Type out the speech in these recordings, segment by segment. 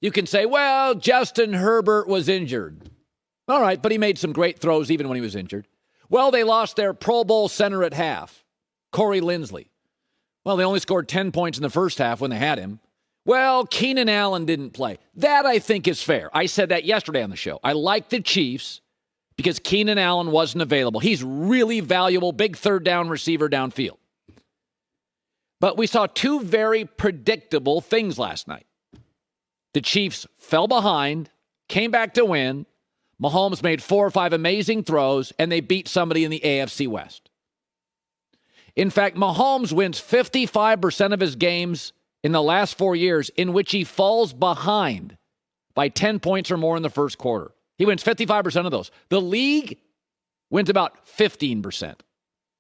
You can say, well, Justin Herbert was injured. All right, but he made some great throws even when he was injured. Well, they lost their Pro Bowl center at half, Corey Linsley. Well, they only scored 10 points in the first half when they had him. Well, Keenan Allen didn't play. That, I think, is fair. I said that yesterday on the show. I like the Chiefs because Keenan Allen wasn't available. He's really valuable, big third down receiver downfield. But we saw two very predictable things last night. The Chiefs fell behind, came back to win. Mahomes made 4 or 5 amazing throws, and they beat somebody in the AFC West. In fact, Mahomes wins 55% of his games in the last 4 years in which he falls behind by 10 points or more in the first quarter. He wins 55% of those. The league wins about 15%,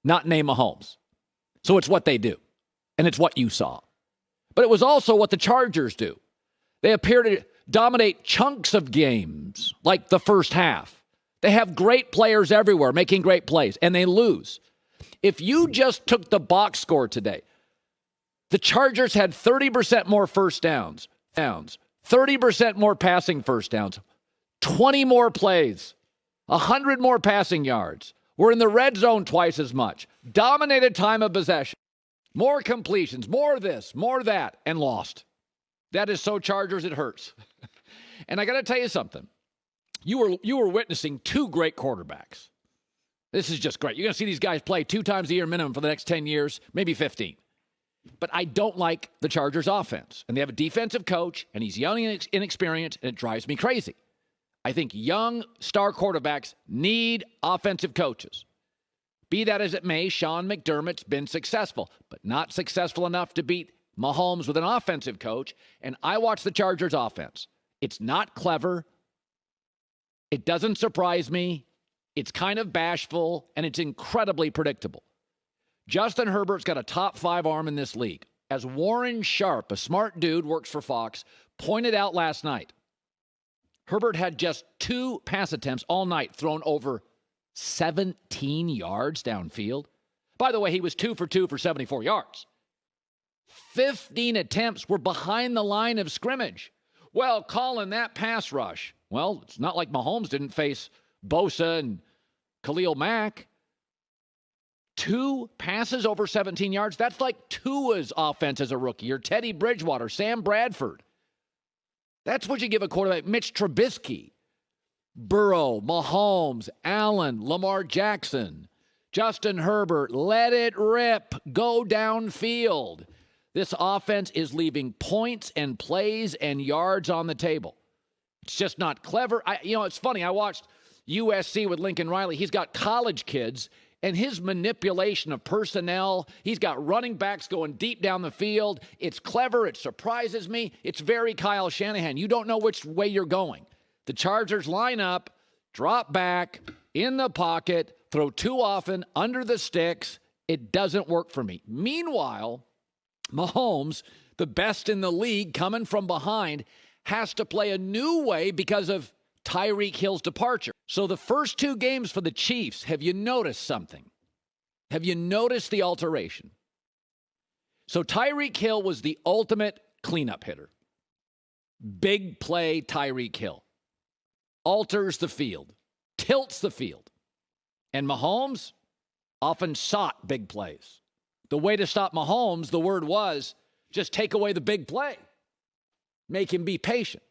not named Mahomes. So it's what they do, and it's what you saw. But it was also what the Chargers do. They appear to dominate chunks of games, like the first half. They have great players everywhere making great plays, and they lose. If you just took the box score today, the Chargers had 30% more first downs, 30% more passing first downs, 20 more plays, 100 more passing yards. We're in the red zone twice as much. Dominated time of possession. More completions, more this, more that, and lost. That is so Chargers, it hurts. And I got to tell you something. You were witnessing two great quarterbacks. This is just great. You're going to see these guys play 2 times a year minimum for the next 10 years, maybe 15. But I don't like the Chargers offense. And they have a defensive coach, and he's young and inexperienced, and it drives me crazy. I think young star quarterbacks need offensive coaches. Be that as it may, Sean McDermott's been successful, but not successful enough to beat Mahomes with an offensive coach. And I watch the Chargers offense. It's not clever. It doesn't surprise me. It's kind of bashful, and it's incredibly predictable. Justin Herbert's got a top 5 arm in this league. As Warren Sharp, a smart dude, works for Fox, pointed out last night, Herbert had just 2 pass attempts all night thrown over 17 yards downfield. By the way, he was 2 for 2 for 74 yards. 15 attempts were behind the line of scrimmage. Well, Colin, that pass rush. Well, it's not like Mahomes didn't face Bosa and Khalil Mack. 2 passes over 17 yards. That's like Tua's offense as a rookie, or Teddy Bridgewater, Sam Bradford. That's what you give a quarterback. Mitch Trubisky, Burrow, Mahomes, Allen, Lamar Jackson, Justin Herbert. Let it rip. Go downfield. This offense is leaving points and plays and yards on the table. It's just not clever. It's funny. I watched USC with Lincoln Riley. He's got college kids, and his manipulation of personnel, he's got running backs going deep down the field. It's clever. It surprises me. It's very Kyle Shanahan. You don't know which way you're going. The Chargers line up, drop back, in the pocket, throw too often, under the sticks. It doesn't work for me. Meanwhile, Mahomes, the best in the league, coming from behind, has to play a new way because of Tyreek Hill's departure. So the first 2 games for the Chiefs, have you noticed something? Have you noticed the alteration? So Tyreek Hill was the ultimate cleanup hitter. Big play Tyreek Hill. Alters the field. Tilts the field. And Mahomes often sought big plays. The way to stop Mahomes, the word was, just take away the big play. Make him be patient.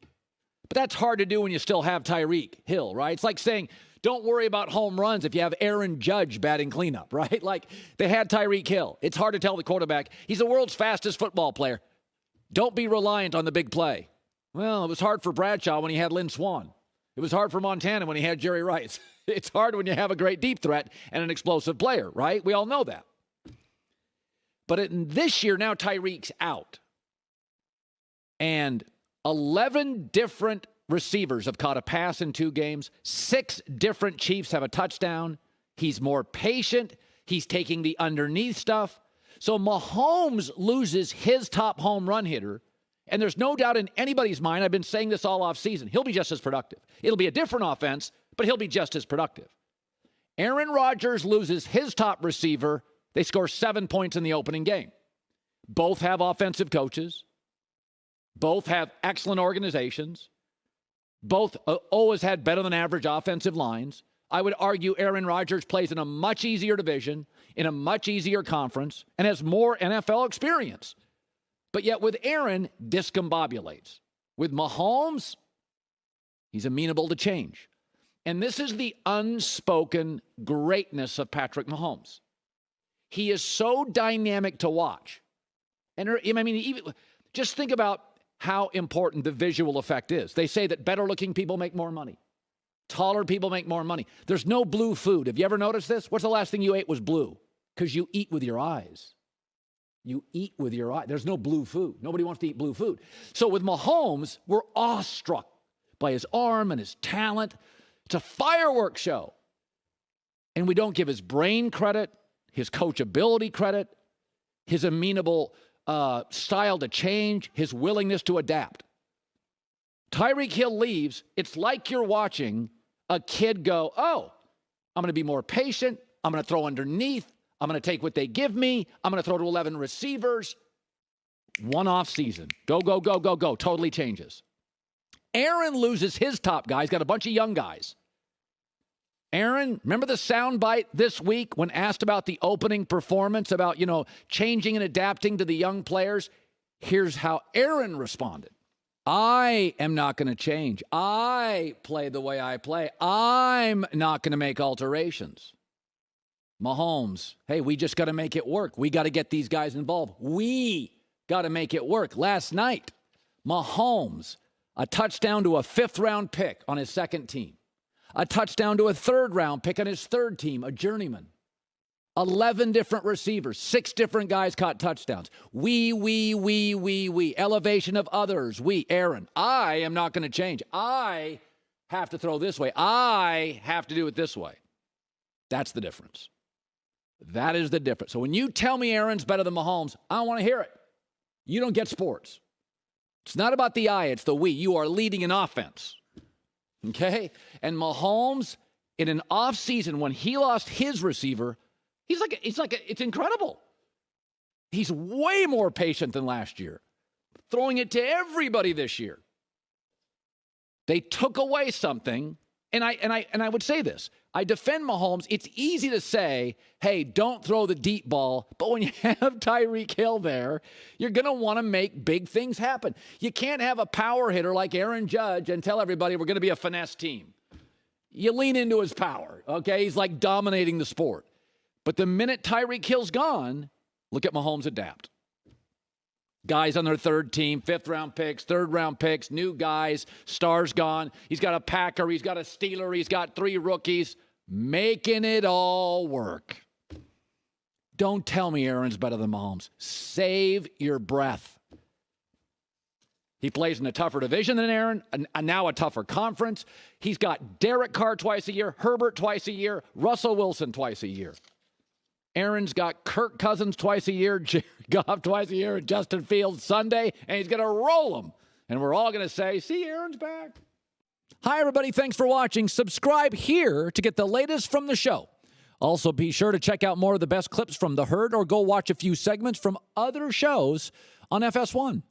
But that's hard to do when you still have Tyreek Hill, right? It's like saying, don't worry about home runs if you have Aaron Judge batting cleanup, right? Like, they had Tyreek Hill. It's hard to tell the quarterback, he's the world's fastest football player. Don't be reliant on the big play. Well, it was hard for Bradshaw when he had Lynn Swann. It was hard for Montana when he had Jerry Rice. It's hard when you have a great deep threat and an explosive player, right? We all know that. But in this year, now Tyreek's out. And 11 different receivers have caught a pass in 2 games. 6 different Chiefs have a touchdown. He's more patient. He's taking the underneath stuff. So Mahomes loses his top home run hitter. And there's no doubt in anybody's mind, I've been saying this all offseason, he'll be just as productive. It'll be a different offense, but he'll be just as productive. Aaron Rodgers loses his top receiver. They score 7 points in the opening game. Both have offensive coaches. Both have excellent organizations. Both always had better than average offensive lines. I would argue Aaron Rodgers plays in a much easier division, in a much easier conference, and has more NFL experience. But yet with Aaron, discombobulates. With Mahomes, he's amenable to change. And this is the unspoken greatness of Patrick Mahomes. He is so dynamic to watch. And I mean, even, just think about how important the visual effect is. They say that better-looking people make more money. Taller people make more money. There's no blue food. Have you ever noticed this? What's the last thing you ate was blue? Because you eat with your eyes. You eat with your eyes. There's no blue food. Nobody wants to eat blue food. So with Mahomes, we're awestruck by his arm and his talent. It's a fireworks show. And we don't give his brain credit, his coachability credit, his amenable style to change, his willingness to adapt. Tyreek Hill leaves. It's like you're watching a kid go, oh, I'm going to be more patient. I'm going to throw underneath. I'm going to take what they give me. I'm going to throw to 11 receivers. One off season. Go, go, go, go, go. Totally changes. Aaron loses his top guy. He's got a bunch of young guys. Aaron, remember the soundbite this week when asked about the opening performance, about, changing and adapting to the young players? Here's how Aaron responded. I am not going to change. I play the way I play. I'm not going to make alterations. Mahomes, hey, we just got to make it work. We got to get these guys involved. We got to make it work. Last night, Mahomes, a touchdown to a fifth-round pick on his second team. A touchdown to a third-round pick on his third team, a journeyman. 11 different receivers, 6 different guys caught touchdowns. We. Elevation of others. Aaron. I am not going to change. I have to throw this way. I have to do it this way. That's the difference. That is the difference. So when you tell me Aaron's better than Mahomes, I don't want to hear it. You don't get sports. It's not about the I, it's the we. You are leading an offense. Okay? And Mahomes, in an offseason when he lost his receiver, it's incredible. He's way more patient than last year, throwing it to everybody this year. They took away something, and I would say this. I defend Mahomes. It's easy to say, hey, don't throw the deep ball, but when you have Tyreek Hill there, you're going to want to make big things happen. You can't have a power hitter like Aaron Judge and tell everybody we're going to be a finesse team. You lean into his power, okay? He's like dominating the sport. But the minute Tyreek Hill's gone, look at Mahomes adapt. Guys on their third team, fifth-round picks, third-round picks, new guys, stars gone. He's got a Packer, he's got a Steeler, he's got 3 rookies, making it all work. Don't tell me Aaron's better than Mahomes. Save your breath. He plays in a tougher division than Aaron, and now a tougher conference. He's got Derek Carr twice a year, Herbert twice a year, Russell Wilson twice a year. Aaron's got Kirk Cousins twice a year, Jared Goff twice a year, and Justin Fields Sunday, and he's going to roll them. And we're all going to say, see, Aaron's back. Hi, everybody. Thanks for watching. Subscribe here to get the latest from the show. Also, be sure to check out more of the best clips from The Herd or go watch a few segments from other shows on FS1.